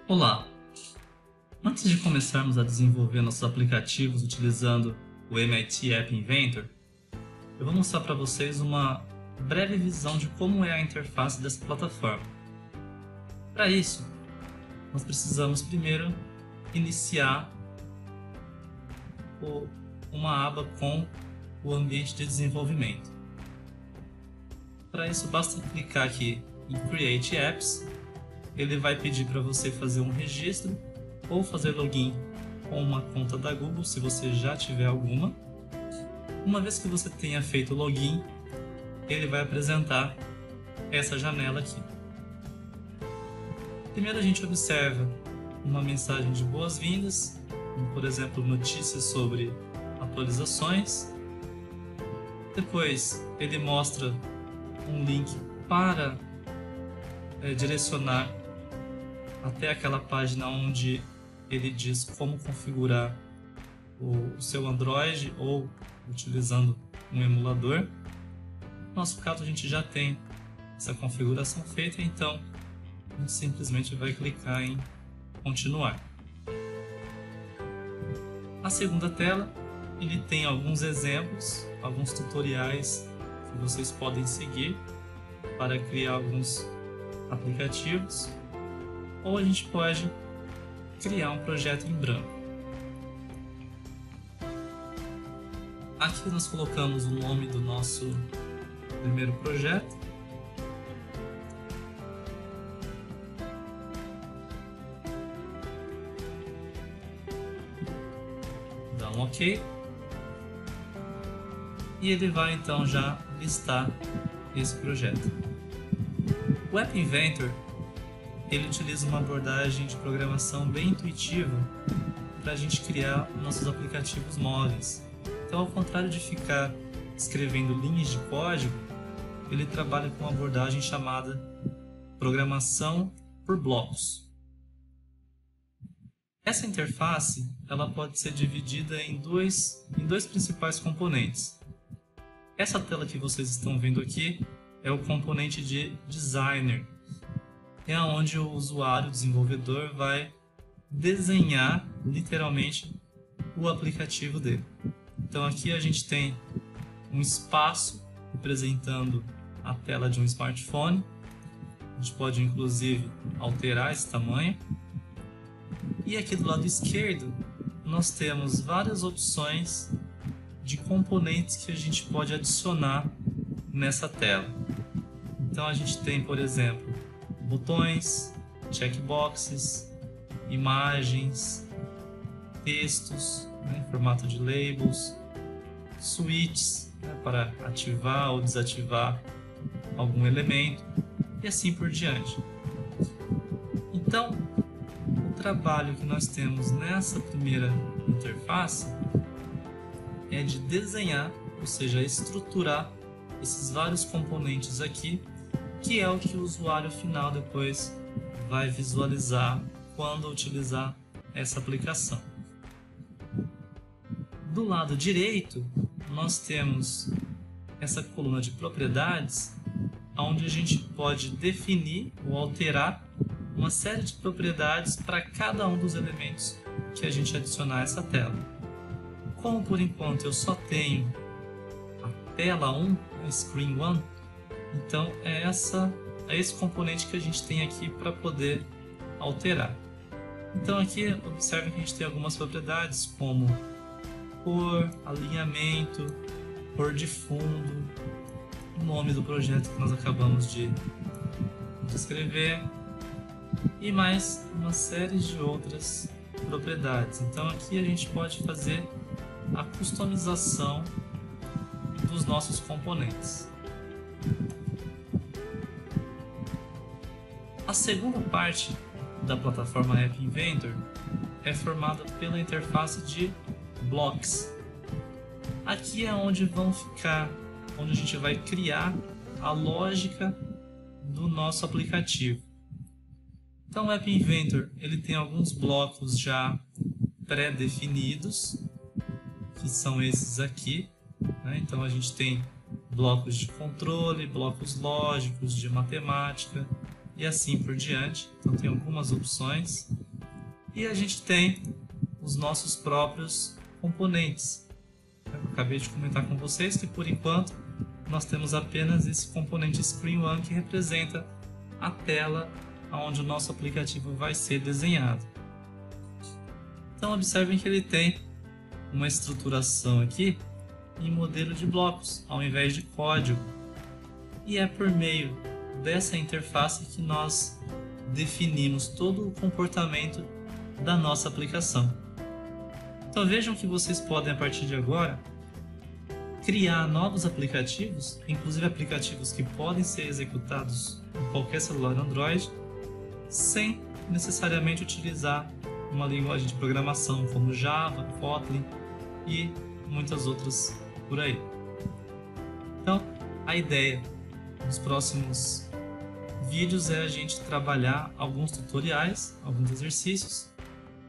Olá! Antes de começarmos a desenvolver nossos aplicativos utilizando o MIT App Inventor, eu vou mostrar para vocês uma breve visão de como é a interface dessa plataforma. Para isso, nós precisamos primeiro iniciar uma aba com o ambiente de desenvolvimento. Para isso, basta clicar aqui em Create Apps. Ele vai pedir para você fazer um registro ou fazer login com uma conta da Google, se você já tiver alguma. Uma vez que você tenha feito o login, ele vai apresentar essa janela aqui. Primeiro a gente observa uma mensagem de boas-vindas, por exemplo, notícias sobre atualizações. Depois ele mostra um link para direcionar até aquela página onde ele diz como configurar o seu Android ou utilizando um emulador. No nosso caso, a gente já tem essa configuração feita, então a gente simplesmente vai clicar em continuar. A segunda tela, ele tem alguns exemplos, alguns tutoriais que vocês podem seguir para criar alguns aplicativos, ou a gente pode criar um projeto em branco. Aqui nós colocamos o nome do nosso primeiro projeto. Dá um OK. E ele vai então já listar esse projeto. O App Inventor ele utiliza uma abordagem de programação bem intuitiva para a gente criar nossos aplicativos móveis. Então, ao contrário de ficar escrevendo linhas de código, ele trabalha com uma abordagem chamada programação por blocos. Essa interface ela pode ser dividida em dois principais componentes. Essa tela que vocês estão vendo aqui é o componente de Designer. É onde o usuário, o desenvolvedor, vai desenhar literalmente o aplicativo dele. Então aqui a gente tem um espaço representando a tela de um smartphone. A gente pode inclusive alterar esse tamanho. E aqui do lado esquerdo nós temos várias opções de componentes que a gente pode adicionar nessa tela. Então a gente tem, por exemplo, botões, checkboxes, imagens, textos, em formato de labels, switches, para ativar ou desativar algum elemento e assim por diante. Então, o trabalho que nós temos nessa primeira interface é de desenhar, ou seja, estruturar esses vários componentes aqui, que é o que o usuário final depois vai visualizar quando utilizar essa aplicação. Do lado direito, nós temos essa coluna de propriedades, onde a gente pode definir ou alterar uma série de propriedades para cada um dos elementos que a gente adicionar a essa tela. Como por enquanto eu só tenho a tela 1, a Screen 1, então é esse componente que a gente tem aqui para poder alterar. Então aqui observe que a gente tem algumas propriedades como cor, alinhamento, cor de fundo, o nome do projeto que nós acabamos de escrever e mais uma série de outras propriedades. Então aqui a gente pode fazer a customização dos nossos componentes. A segunda parte da plataforma App Inventor é formada pela interface de blocks. Aqui é onde onde a gente vai criar a lógica do nosso aplicativo. Então o App Inventor ele tem alguns blocos já pré-definidos, que são esses aqui, né? Então a gente tem blocos de controle, blocos lógicos, de matemática e assim por diante. Então tem algumas opções. E a gente tem os nossos próprios componentes. Eu acabei de comentar com vocês que por enquanto nós temos apenas esse componente Screen1 que representa a tela onde o nosso aplicativo vai ser desenhado. Então observem que ele tem uma estruturação aqui em modelo de blocos, ao invés de código. E é por meio dessa interface que nós definimos todo o comportamento da nossa aplicação. Então vejam que vocês podem, a partir de agora, criar novos aplicativos, inclusive aplicativos que podem ser executados em qualquer celular Android, sem necessariamente utilizar uma linguagem de programação como Java, Kotlin e muitas outras por aí. Então, a ideia nos próximos vídeos é a gente trabalhar alguns tutoriais, alguns exercícios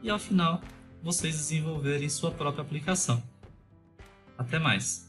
e ao final vocês desenvolverem sua própria aplicação. Até mais!